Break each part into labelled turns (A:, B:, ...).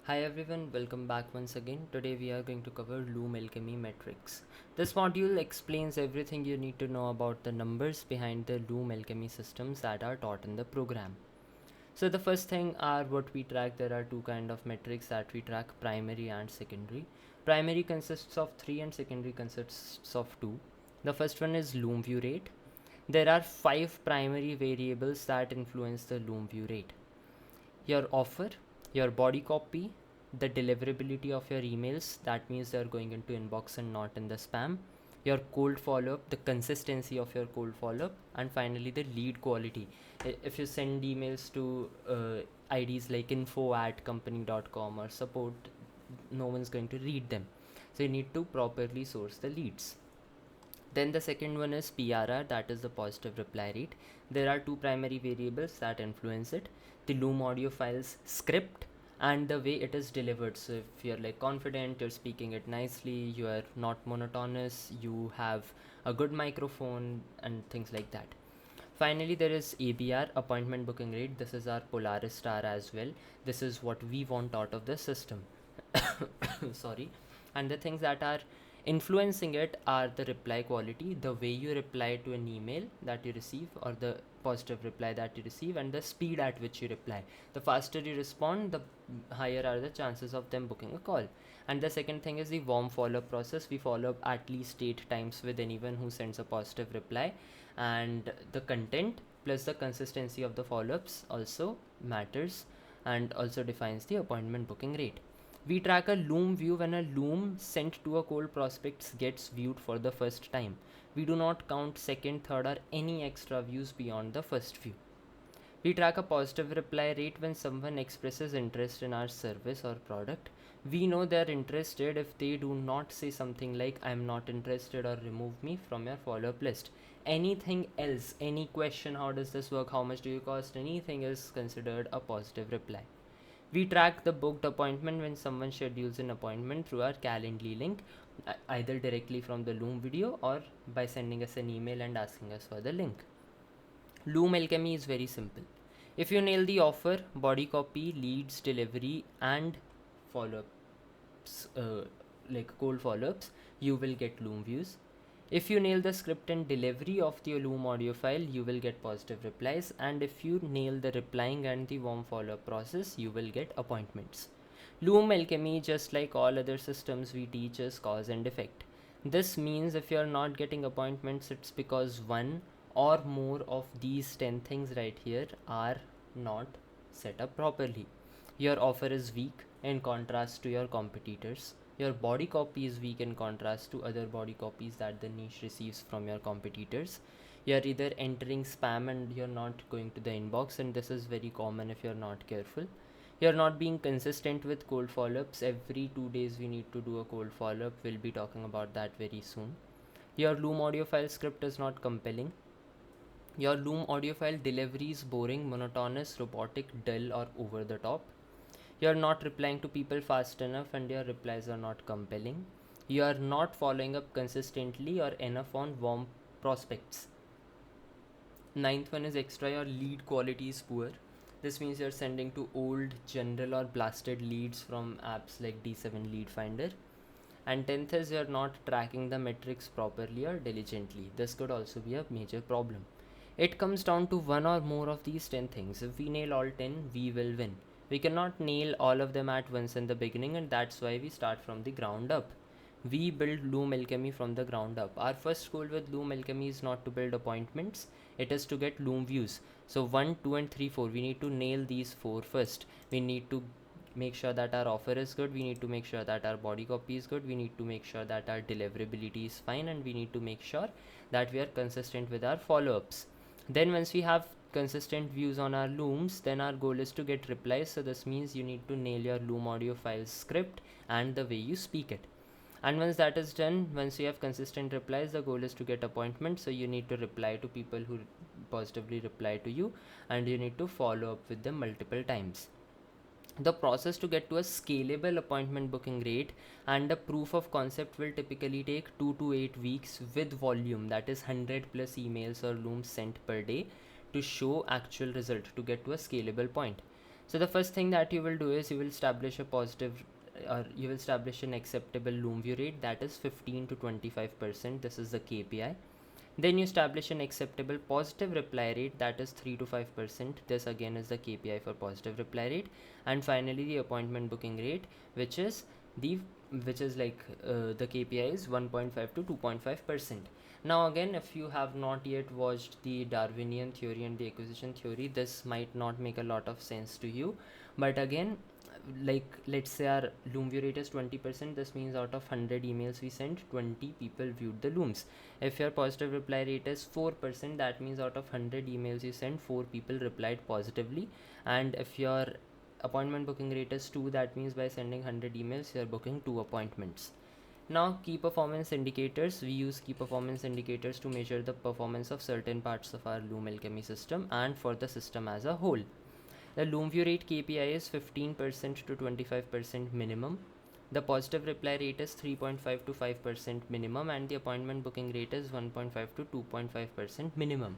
A: Hi everyone, welcome back once again. Today we are going to cover Loom Alchemy metrics. This module explains everything you need to know about the numbers behind the Loom Alchemy systems that are taught in the program. So the first thing are what we track. There are two kind of metrics that we track, primary and secondary. Primary consists of 3 and secondary consists of 2. The first one is Loom view rate. There are 5 primary variables that influence the Loom view rate. Your offer, your body copy, the deliverability of your emails, that means they're going into inbox and not in the spam, your cold follow-up, the consistency of your cold follow-up, and finally the lead quality. If you send emails to IDs like info@company.com or support, no one's going to read them. So you need to properly source the leads. Then the second one is PRR, that is the positive reply rate. There are two primary variables that influence it: the Loom audio file's script and the way it is delivered. So if you're like confident, you're speaking it nicely, you are not monotonous, you have a good microphone and things like that. Finally, there is ABR, appointment booking rate. This is our Polaris star as well. This is what we want out of the system. Sorry. And the things that are influencing it are the reply quality, the way you reply to an email that you receive, or the positive reply that you receive, and the speed at which you reply. The faster you respond, the higher are the chances of them booking a call. And the second thing is the warm follow-up process. We follow up at least 8 times with anyone who sends a positive reply, and the content plus the consistency of the follow-ups also matters and also defines the appointment booking rate. We track a Loom view when a Loom sent to a cold prospects gets viewed for the first time. We do not count second, third, or any extra views beyond the first view. We track a positive reply rate when someone expresses interest in our service or product. We know they're interested if they do not say something like "I'm not interested" or "remove me from your follow-up list." Anything else, any question, how does this work, how much do you cost, anything is considered a positive reply. We track the booked appointment when someone schedules an appointment through our Calendly link, either directly from the Loom video or by sending us an email and asking us for the link. Loom Alchemy is very simple. If you nail the offer, body copy, leads, delivery, and follow-ups, like cold follow-ups, you will get Loom views. If you nail the script and delivery of the Loom audio file, you will get positive replies, and if you nail the replying and the warm follow-up process, you will get appointments. Loom Alchemy, just like all other systems we teach, is cause and effect. This means if you're not getting appointments, it's because one or more of these 10 things right here are not set up properly. Your offer is weak in contrast to your competitors. Your body copy is weak in contrast to other body copies that the niche receives from your competitors. You're either entering spam and you're not going to the inbox, and this is very common if you're not careful. You're not being consistent with cold follow-ups. Every 2 days we need to do a cold follow-up. We'll be talking about that very soon. Your Loom audio file script is not compelling. Your Loom audio file delivery is boring, monotonous, robotic, dull, or over the top. You're not replying to people fast enough and your replies are not compelling. You are not following up consistently or enough on warm prospects. Ninth one is extra, your lead quality is poor. This means you're sending to old, general, or blasted leads from apps like D7 Lead Finder. And 10th is you're not tracking the metrics properly or diligently. This could also be a major problem. It comes down to one or more of these 10 things. If we nail all 10, we will win. We cannot nail all of them at once in the beginning, and that's why we start from the ground up. We build Loom Alchemy from the ground up. Our first goal with Loom Alchemy is not to build appointments, it is to get Loom views. So 1, 2, and 3, 4. We need to nail these 4 first. We need to make sure that our offer is good, we need to make sure that our body copy is good, we need to make sure that our deliverability is fine, and we need to make sure that we are consistent with our follow-ups. Then once we have consistent views on our Looms, then our goal is to get replies. So this means you need to nail your Loom audio file script and the way you speak it. And once that is done, once you have consistent replies, the goal is to get appointments. So you need to reply to people who positively reply to you, and you need to follow up with them multiple times. The process to get to a scalable appointment booking rate and a proof of concept will typically take 2 to 8 weeks with volume, that is 100 plus emails or Looms sent per day, to show actual result to get to a scalable point. So the first thing that you will do is you will establish a positive or you will establish an acceptable Loom view rate, that is 15 to 25%. This is the KPI. Then you establish an acceptable positive reply rate, that is 3 to 5%. This again is the KPI for positive reply rate. And finally the appointment booking rate, which is the the KPI is 1.5 to 2.5%. Now again, if you have not yet watched the Darwinian theory and the acquisition theory, this might not make a lot of sense to you. But again, like let's say our Loom view rate is 20%, this means out of 100 emails we sent, 20 people viewed the Looms. If your positive reply rate is 4%, that means out of 100 emails you sent, 4 people replied positively. And if your appointment booking rate is 2, that means by sending 100 emails you are booking 2 appointments. Now, key performance indicators. We use key performance indicators to measure the performance of certain parts of our Loom Alchemy system and for the system as a whole. The Loom view rate KPI is 15% to 25% minimum. The positive reply rate is 3.5 to 5% minimum, and the appointment booking rate is 1.5 to 2.5% minimum.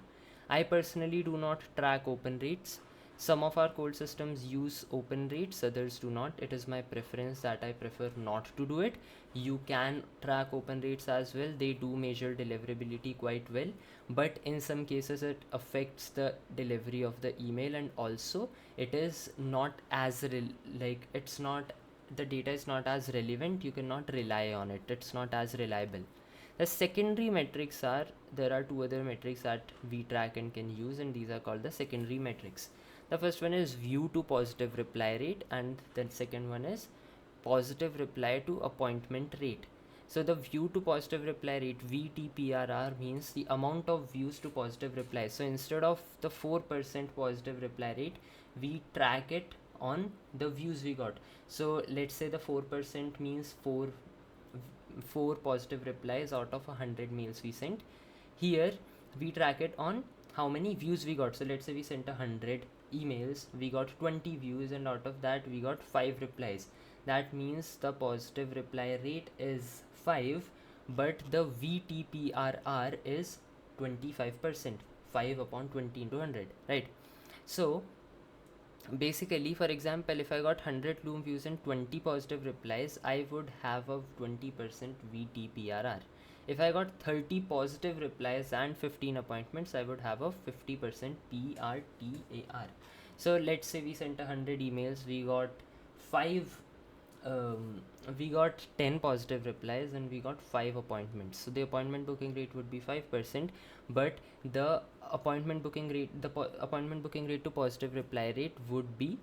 A: I personally do not track open rates. Some of our cold systems use open rates, others do not. It is my preference that I prefer not to do it. You can track open rates as well. They do measure deliverability quite well, but in some cases it affects the delivery of the email, and also it is not as it's not, the data is not as relevant. You cannot rely on it. It's not as reliable. The secondary metrics are, there are two other metrics that we track and can use, and these are called the secondary metrics. The first one is view to positive reply rate, and the second one is positive reply to appointment rate. So the view to positive reply rate, VTPRR, means the amount of views to positive replies. So instead of the 4% positive reply rate, we track it on the views we got. So let's say the 4% means 4 positive replies out of 100 mails we sent. Here we track it on how many views we got. So let's say we sent 100 emails, we got 20 views, and out of that we got 5 replies. That means the positive reply rate is 5, but the VTPRR is 25%. 5 upon 20 into 100, right? So basically, for example, if I got 100 Loom views and 20 positive replies, I would have a 20% VTPRR. If I got 30 positive replies and 15 appointments, I would have a 50% PRTAR. So let's say we sent 100 emails, we got 5 we got 10 positive replies and we got 5 appointments. So the appointment booking rate would be 5%, but the appointment booking rate to positive reply rate would be,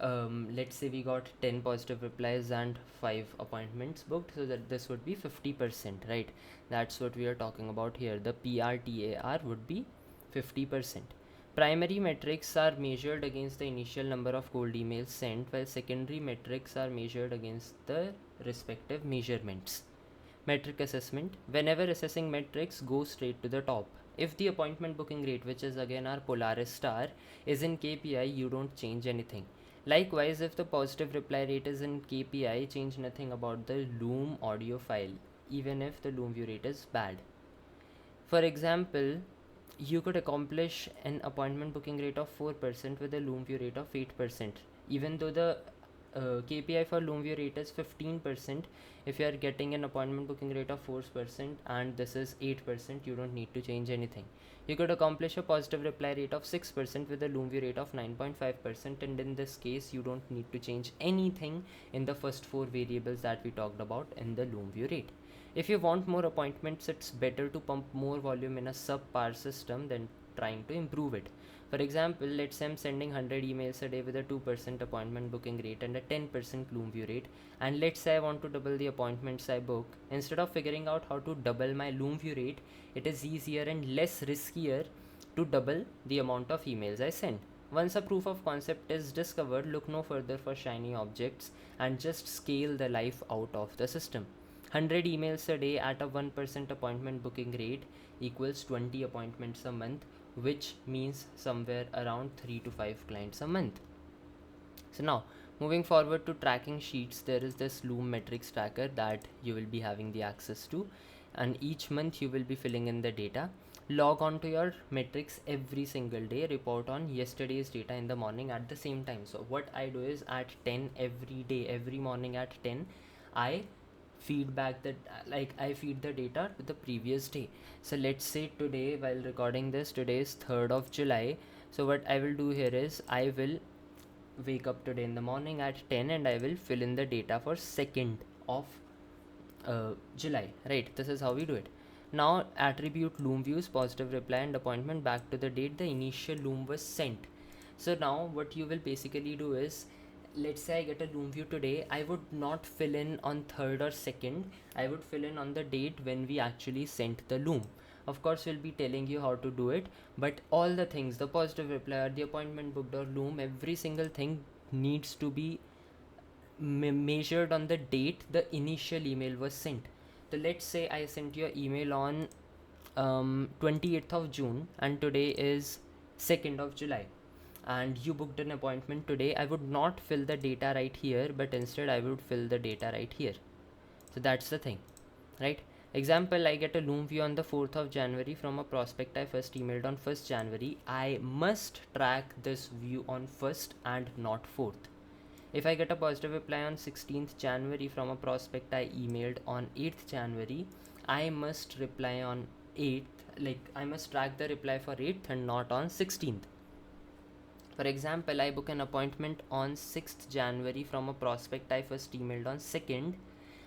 A: let's say we got 10 positive replies and 5 appointments booked, so that this would be 50%, right? That's what we are talking about here. The PRTAR would be 50%. Primary metrics are measured against the initial number of cold emails sent, while secondary metrics are measured against the respective measurements. Metric assessment. Whenever assessing metrics, go straight to the top. If the appointment booking rate, which is again our Polaris star, is in KPI, you don't change anything. Likewise, if the positive reply rate is in KPI, change nothing about the Loom audio file, even if the Loom view rate is bad. For example, you could accomplish an appointment booking rate of 4% with a Loom view rate of 8%. Even though the KPI for Loom view rate is 15%, if you are getting an appointment booking rate of 4% and this is 8%, you don't need to change anything. You could accomplish a positive reply rate of 6% with a Loom view rate of 9.5%, and in this case you don't need to change anything in the first 4 variables that we talked about in the Loom view rate. If you want more appointments, it's better to pump more volume in a subpar system than trying to improve it. For example, let's say I'm sending 100 emails a day with a 2% appointment booking rate and a 10% Loom view rate, and let's say I want to double the appointments I book. Instead of figuring out how to double my Loom view rate, it is easier and less riskier to double the amount of emails I send. Once a proof of concept is discovered, look no further for shiny objects and just scale the life out of the system. 100 emails a day at a 1% appointment booking rate equals 20 appointments a month, which means somewhere around 3 to 5 clients a month. So now, moving forward to tracking sheets, there is this Loom metrics tracker that you will be having the access to, and each month you will be filling in the data. log on to your metrics every single day, report on yesterday's data in the morning at the same time. So what I do is at 10 every day, every morning at 10, I feedback that, like, I feed the data to the previous day. So let's say today, while recording this, today is 3rd of July. So what I will do here is I will wake up today in the morning at 10 and I will fill in the data for 2nd of July, right? This is how we do it. Now attribute Loom views positive reply and appointment back to the date the initial Loom was sent. So now what you will basically do is, let's say I get a Loom view today, I would not fill in on 3rd or 2nd, I would fill in on the date when we actually sent the Loom. Of course we'll be telling you how to do it, but all the things, the positive reply or the appointment booked or Loom, every single thing needs to be measured on the date the initial email was sent. So let's say I sent you an email on 28th of June and today is 2nd of July and you booked an appointment today. I would not fill the data right here, but instead I would fill the data right here. So that's the thing, right? Example, I get a Loom view on the 4th of January from a prospect I first emailed on 1st January. I must track this view on 1st and not 4th. If I get a positive reply on 16th January from a prospect I emailed on 8th January, I must reply on 8th, like I must track the reply for 8th and not on 16th. For example, I book an appointment on 6th January from a prospect I first emailed on 2nd.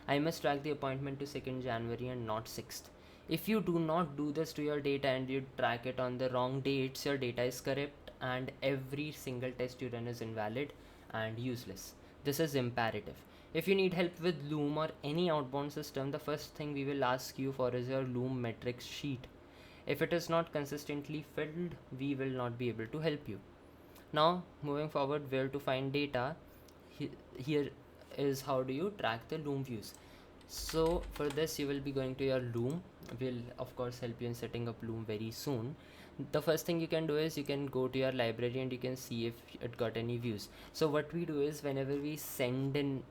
A: I must track the appointment to 2nd January and not 6th. If you do not do this to your data and you track it on the wrong dates, your data is corrupt and every single test you run is invalid and useless. This is imperative. If you need help with Loom or any outbound system, the first thing we will ask you for is your Loom metrics sheet. If it is not consistently filled, we will not be able to help you. Now, moving forward, where to find data, here is how do you track the Loom views. So for this you will be going to your Loom. We'll of course help you in setting up Loom very soon. The first thing you can do is you can go to your library and you can see if it got any views. So what we do is whenever we send an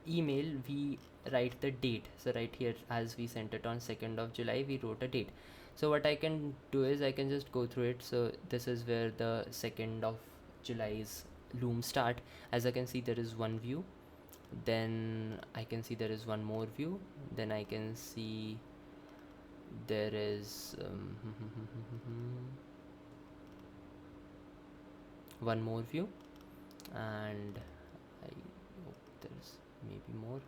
A: email, we write the date. So right here, as we sent it on 2nd of July, we wrote a date. So what I can do is I can just go through it. So this is where the 2nd of July's Loom start. As I can see, there is one view, then I can see there is one more view, then I can see there is one more view, and I hope there's maybe more.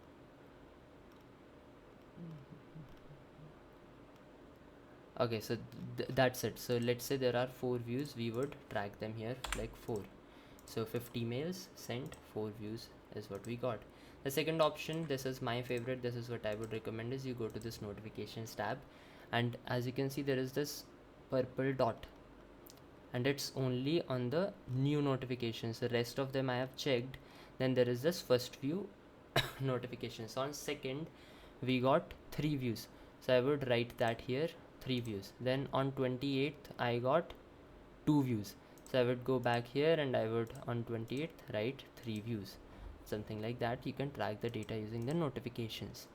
A: Okay, so that's it. So let's say there are 4 views, we would track them here like 4. So 50 mails sent, 4 views is what we got. The second option, this is my favorite, this is what I would recommend, is you go to this notifications tab, and as you can see there is this purple dot and it's only on the new notifications. The rest of them I have checked. Then there is this first view notifications. On 2nd we got 3 views, so I would write that here, 3 views. Then on 28th I got 2 views, so I would go back here and I would on 28th write 3 views, something like that. You can track the data using the notifications.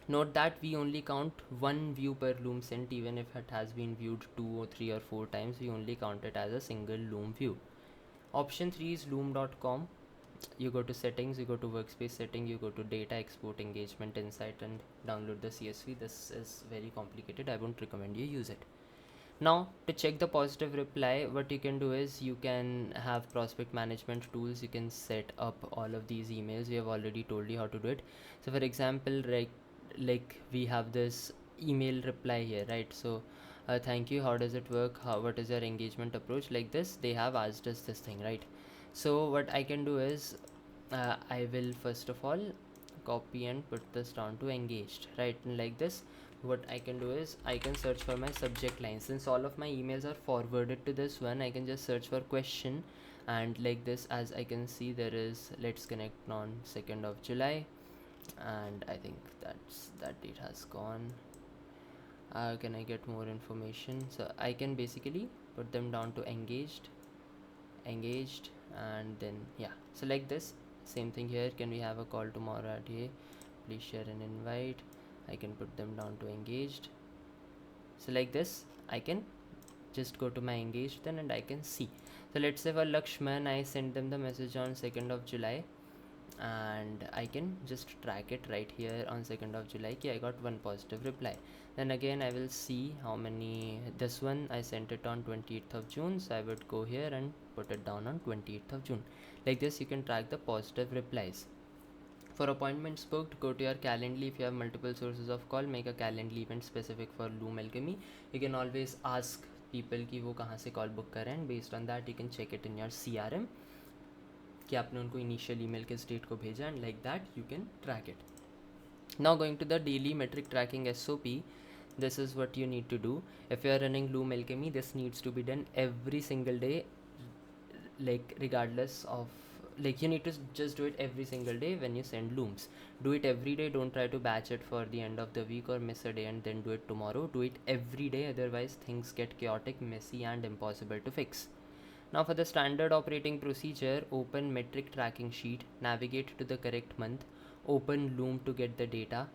A: Note that we only count 1 view per Loom sent. Even if it has been viewed 2 or 3 or 4 times, we only count it as a single Loom view. Option 3 is loom.com. You go to settings, you go to workspace setting, you go to data, export, engagement, insight, and download the CSV. This is very complicated, I won't recommend you use it. Now to check the positive reply, what you can do is you can have prospect management tools. You can set up all of these emails. We have already told you how to do it. So for example, like we have this email reply here, right? So thank you, how does it work, what is your engagement approach, like this they have asked us this thing, right? So what I can do is I will first of all copy and put this down to engaged, right? And like this, what I can do is I can search for my subject line. Since all of my emails are forwarded to this one, I can just search for question, and like this, as I can see, there is let's connect on 2nd of July, and I think that date has gone. Can I get more information? So I can basically put them down to engaged, and then yeah, so like this, same thing here. Can we have a call tomorrow at here, please share an invite? I can put them down to engaged. So like this, I can just go to my engaged then and I can see. So let's say for Lakshman, I sent them the message on 2nd of July, and I can just track it right here on 2nd of July ki I got one positive reply. Then again I will see how many. This one I sent it on 28th of June, so I would go here and put it down on 28th of June. Like this you can track the positive replies. For appointments booked, go to your Calendly. If you have multiple sources of call, make a Calendly event specific for Loom Alchemy. You can always ask people कि वो कहाँ से call book करें, and based on that you can check it in your CRM कि आपने उनको initial email किस date को भेजा, and like that you can track it. Now going to the daily metric tracking SOP, this is what you need to do. If you are running Loom Alchemy, this needs to be done every single day, like regardless of, like you need to just do it every single day when you send looms. Do it every day. Don't try to batch it for the end of the week or miss a day and then do it tomorrow. Do it every day, otherwise things get chaotic, messy and impossible to fix. Now for the standard operating procedure, open metric tracking sheet, navigate to the correct month, open Loom to get the data,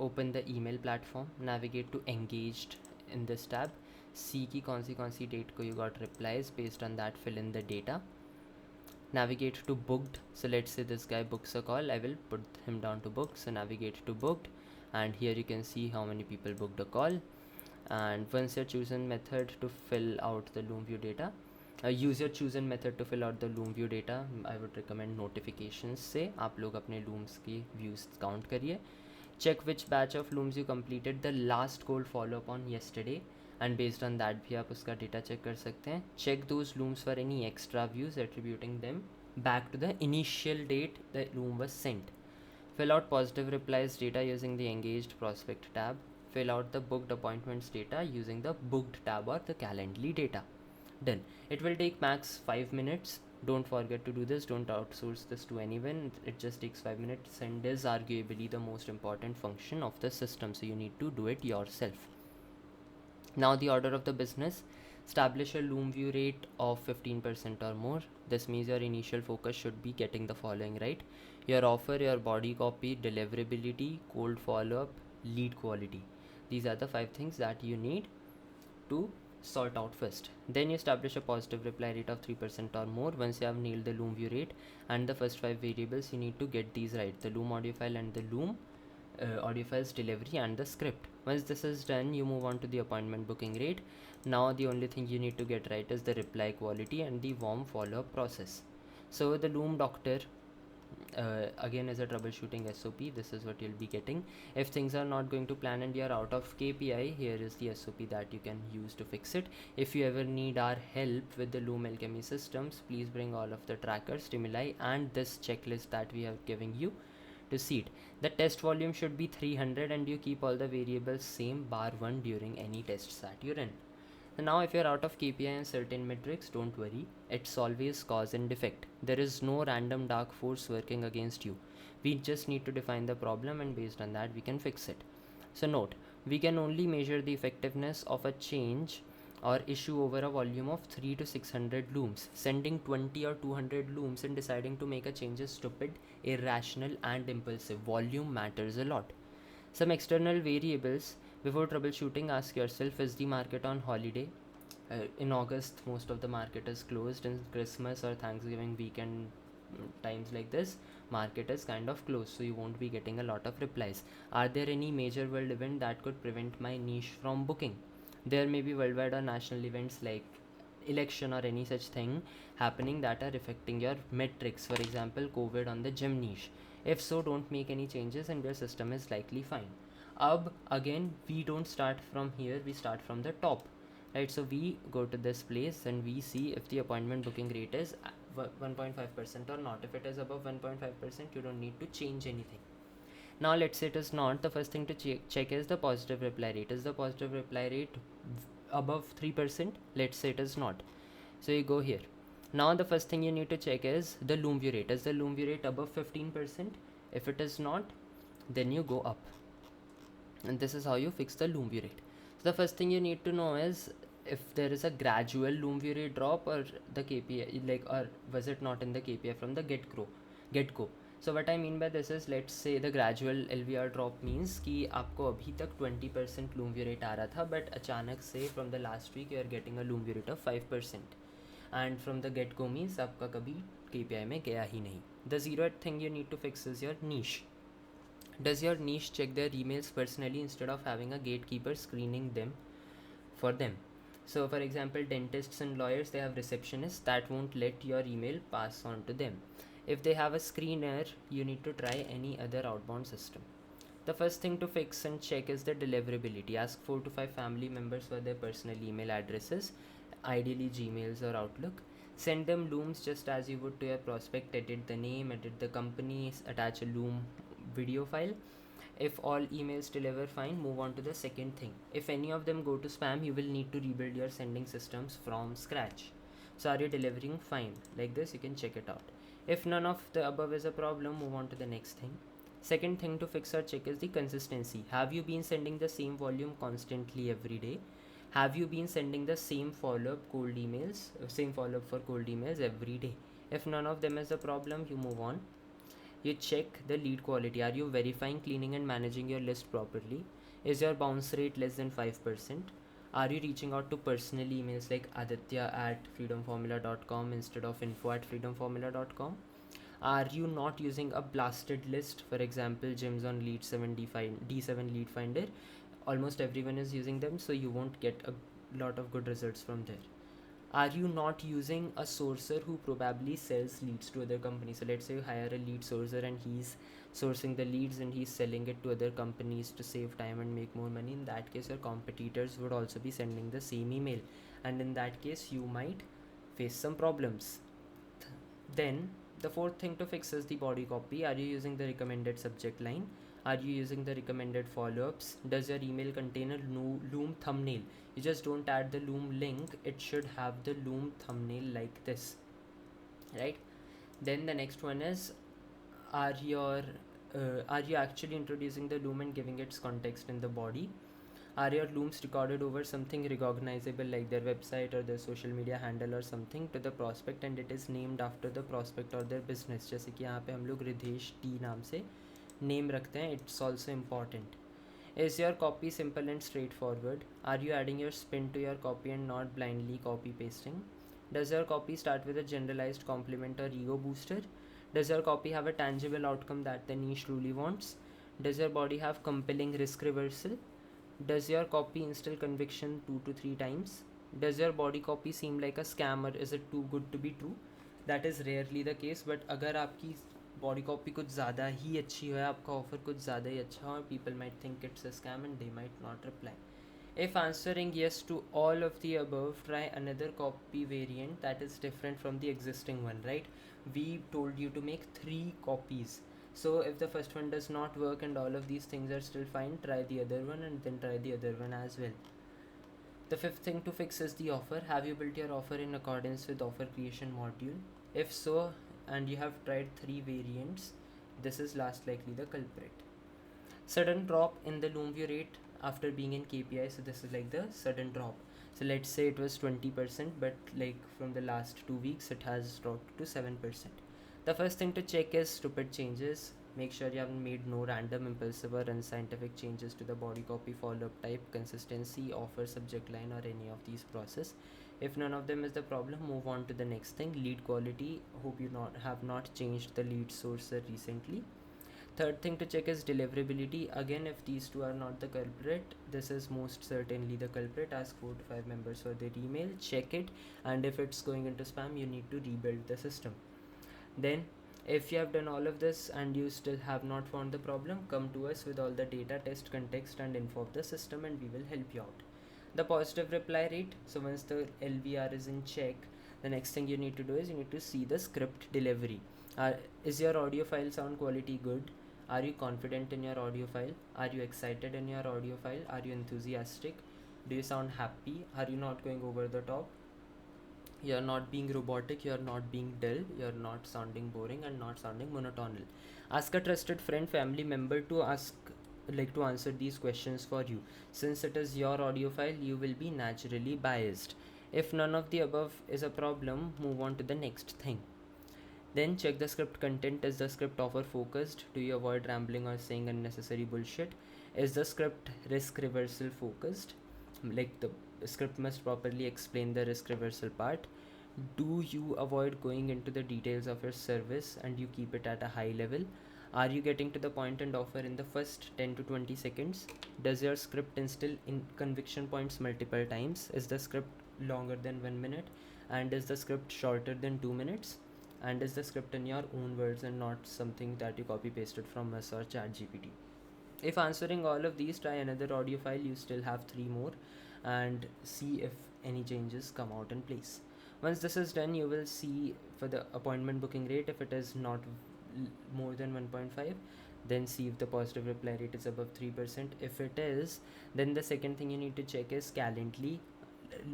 A: open the email platform, navigate to engaged in this tab, see ki kaun si date ko you got replies, based on that fill in the data, navigate to booked. So let's say this guy books a call, I will put him down to book. So navigate to booked, and here you can see how many people booked a call. And once your chosen method to fill out the Loom view data, use your chosen method to fill out the Loom view data. I would recommend notifications से आप लोग अपने looms की views count करिए. Check which batch of looms you completed the last cold follow up on yesterday, and based on that भी आप उसका data check कर सकते हैं. Check those looms for any extra views, attributing them back to the initial date the loom was sent. Fill out positive replies data using the engaged prospect tab. Fill out the booked appointments data using the booked tab or the Calendly data. Done. It will take max 5 minutes. Don't forget to do this. Don't outsource this to anyone. It just takes 5 minutes and is arguably the most important function of the system, so you need to do it yourself. Now the order of the business. Establish a Loom view rate of 15% or more. This means your initial focus should be getting the following right: your offer, your body copy, deliverability, cold follow-up, lead quality. These are the 5 things that you need to sort out first. Then you establish a positive reply rate of 3% or more. Once you have nailed the Loom view rate and the first 5 variables, you need to get these right: the Loom audio file and the Loom audio files delivery and the script. Once this is done, you move on to the appointment booking rate. Now the only thing you need to get right is the reply quality and the warm follow-up process. So the Loom doctor again is a troubleshooting SOP. This is what you'll be getting. If things are not going to plan and you're out of KPI, here is the SOP that you can use to fix it. If you ever need our help with the Loom Alchemy systems, please bring all of the trackers, stimuli and this checklist that we have given you to see it. The test volume should be 300 and you keep all the variables same bar 1 during any tests that you run. Now if you're out of KPI and certain metrics, don't worry, it's always cause and effect. There is no random dark force working against you. We just need to define the problem and based on that we can fix it. So note, we can only measure the effectiveness of a change or issue over a volume of 3 to 600 looms. Sending 20 or 200 looms and deciding to make a change is stupid, irrational and impulsive. Volume matters a lot. Some external variables. Before troubleshooting, ask yourself, is the market on holiday? In August, most of the market is closed. In Christmas or Thanksgiving weekend times like this, market is kind of closed, so you won't be getting a lot of replies. Are there any major world event that could prevent my niche from booking? There may be worldwide or national events like election or any such thing happening that are affecting your metrics. For example, COVID on the gym niche. If so, don't make any changes and your system is likely fine. Again, we don't start from here, we start from the top, right? So we go to this place and we see if the appointment booking rate is 1.5% or not. If it is above 1.5%, you don't need to change anything. Now let's say it is not. The first thing to check is the positive reply rate. Is the positive reply rate above 3%? Let's say it is not. So you go here. Now the first thing you need to check is the Loom view rate. Is the Loom view rate above 15%? If it is not, then you go up. And this is how you fix the Loom view rate. So the first thing you need to know is if there is a gradual Loom view rate drop or the KPI, like, or was it not in the KPI from the get-go. So what I mean by this is, let's say the gradual LVR drop means कि आपको अभी तक 20% Loom view rate आ रहा था, but अचानक से from the last week you are getting a Loom view rate of 5%, and from the get go means आपका कभी KPI में गया ही नहीं. The zeroth thing you need to fix is your niche. Does your niche check their emails personally instead of having a gatekeeper screening them for them? So for example, dentists and lawyers, they have receptionists that won't let your email pass on to them. If they have a screener, you need to try any other outbound system. The first thing to fix and check is the deliverability. Ask 4 to 5 family members for their personal email addresses, ideally Gmails or Outlook. Send them Looms just as you would to your prospect. Edit the name, edit the company, attach a Loom video file. If all emails deliver fine, move on to the second thing. If any of them go to spam, you will need to rebuild your sending systems from scratch. So are you delivering fine? Like this, you can check it out. If none of the above is a problem, move on to the next thing. Second thing to fix or check is the consistency. Have you been sending the same volume constantly every day? Have you been sending the same follow-up for cold emails every day? If none of them is a problem, you move on. You check the lead quality. Are you verifying, cleaning and managing your list properly? Is your bounce rate less than 5%? Are you reaching out to personal emails like aditya@freedomformula.com instead of info@freedomformula.com? Are you not using a blasted list? For example, gyms on lead 7 D7 lead finder. Almost everyone is using them, so you won't get a lot of good results from there. Are you not using a sourcer who probably sells leads to other companies? So let's say you hire a lead sourcer and he's sourcing the leads and he's selling it to other companies to save time and make more money. In that case, your competitors would also be sending the same email, and in that case you might face some problems. Then the fourth thing to fix is the body copy. Are you using the recommended subject line? Are you using the recommended follow-ups? Does your email contain a Loom thumbnail? You just don't add the Loom link, it should have the Loom thumbnail like this, right? Then the next one is, are you actually introducing the Loom and giving its context in the body? Are your Looms recorded over something recognizable like their website or their social media handle or something to the prospect, and it is named after the prospect or their business? जैसे कि यहाँ पे हम लोग Ridhesh T नाम से name रखते हैं. It's also important. Is your copy simple and straightforward? Are you adding your spin to your copy and not blindly copy pasting? Does your copy start with a generalized compliment or ego booster? Does your copy have a tangible outcome that the niche truly wants? Does your body have compelling risk reversal? Does your copy instill conviction 2 to 3 times? Does your body copy seem like a scam, or is it too good to be true? That is rarely the case, but अगर आपकी body copy कुछ ज़्यादा ही अच्छी है, आपका offer कुछ ज़्यादा ही अच्छा हो, people might think it's a scam and they might not reply. If answering yes to all of the above, try another copy variant that is different from the existing one, right? We told you to make 3 copies. So if the first one does not work and all of these things are still fine, try the other one and then try the other one as well. The fifth thing to fix is the offer. Have you built your offer in accordance with offer creation module? If so, and you have tried 3 variants, this is last likely the culprit. Sudden drop in the Loom view rate after being in KPI. So this is like the sudden drop. So let's say it was 20%, but like from the last 2 weeks it has dropped to 7%. The first thing to check is stupid changes. Make sure you haven't made no random, impulsive or unscientific changes to the body copy, follow-up type, consistency, offer, subject line or any of these process. If none of them is the problem, move on to the next thing. Lead quality. Hope you have not changed the lead sourcer recently. Third thing to check is deliverability. Again, if these two are not the culprit, this is most certainly the culprit. Ask 4 to 5 members for their email, check it, and if it's going into spam, you need to rebuild the system. Then if you have done all of this and you still have not found the problem, come to us with all the data, test, context and info of the system and we will help you out. The positive reply rate. So once the LVR is in check, the next thing you need to do is you need to see the script delivery. Is your audio file sound quality good? Are you confident in your audio file? Are you excited in your audio file? Are you enthusiastic? Do you sound happy? Are you not going over the top? You're not being robotic, you're not being dull, you're not sounding boring and not sounding monotonal. Ask a trusted friend, family member to answer these questions for you. Since it is your audio file, you will be naturally biased. If none of the above is a problem, move on to the next thing. Then check the script content. Is the script offer focused? Do you avoid rambling or saying unnecessary bullshit? Is the script risk reversal focused? Like the script must properly explain the risk reversal part. Do you avoid going into the details of your service and you keep it at a high level? Are you getting to the point and offer in the first 10 to 20 seconds? Does your script instill in conviction points multiple times? Is the script longer than 1 minute? And is the script shorter than 2 minutes? And is the script in your own words and not something that you copy pasted from us or chat GPT? If answering all of these, try another audio file. You still have 3 more, and see if any changes come out in place. Once this is done, you will see for the appointment booking rate, if it is not more than 1.5, then see if the positive reply rate is above 3%. If it is, then the second thing you need to check is Calendly.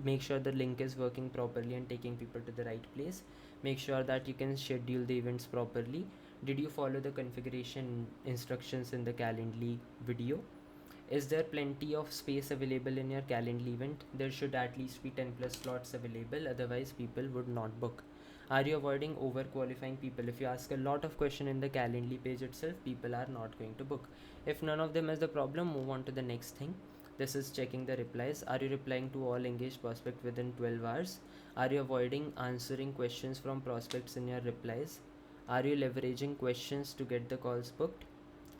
A: Make sure the link is working properly and taking people to the right place. Make sure that you can schedule the events properly. Did you follow the configuration instructions in the Calendly video? Is there plenty of space available in your Calendly event? There should at least be 10 plus slots available, otherwise people would not book. Are you avoiding over qualifying people? If you ask a lot of questions in the Calendly page itself, people are not going to book. If none of them is the problem, move on to the next thing. This is checking the replies. Are you replying to all engaged prospects within 12 hours? Are you avoiding answering questions from prospects in your replies? Are you leveraging questions to get the calls booked?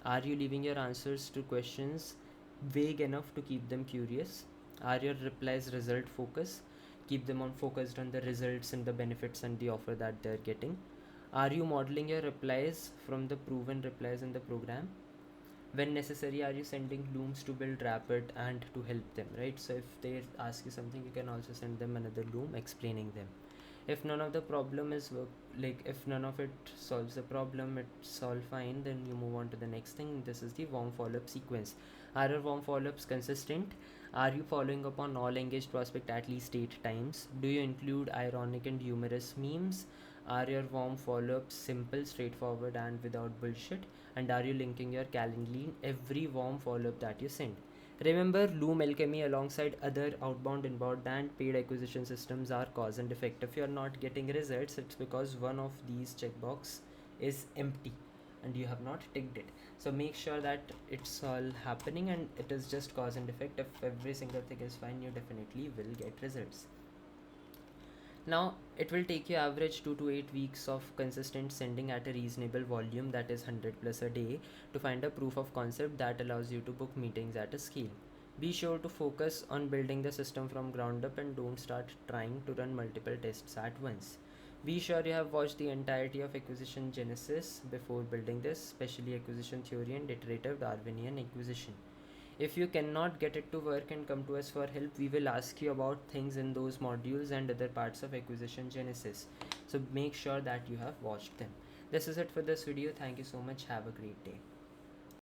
A: Are you leaving your answers to questions vague enough to keep them curious? Are your replies result focused? Keep them on focused on the results and the benefits and the offer that they're getting. Are you modeling your replies from the proven replies in the program? When necessary, are you sending looms to build rapid and to help them, right? So if they ask you something, you can also send them another loom explaining them. If none of the problem is if none of it solves the problem, it's all fine, then you move on to the next thing. This is the warm follow-up sequence. Are your warm follow-ups consistent? Are you following up on all engaged prospect at least 8 times? Do you include ironic and humorous memes? Are your warm follow-ups simple, straightforward, and without bullshit? And are you linking your Calendly in every warm follow-up that you send? Remember, Loom Alchemy alongside other outbound, inbound, and paid acquisition systems are cause and effect. If you are not getting results, it's because one of these checkbox is empty and you have not ticked it. So make sure that it's all happening and it is just cause and effect. If every single thing is fine, you definitely will get results. Now, it will take you average 2 to 8 weeks of consistent sending at a reasonable volume, that is 100 plus a day, to find a proof of concept that allows you to book meetings at a scale. Be sure to focus on building the system from ground up and don't start trying to run multiple tests at once. Be sure you have watched the entirety of acquisition genesis before building this, especially acquisition theory and iterative Darwinian acquisition. If you cannot get it to work and come to us for help, we will ask you about things in those modules and other parts of acquisition genesis. So make sure that you have watched them. This is it for this video. Thank you so much. Have a great day.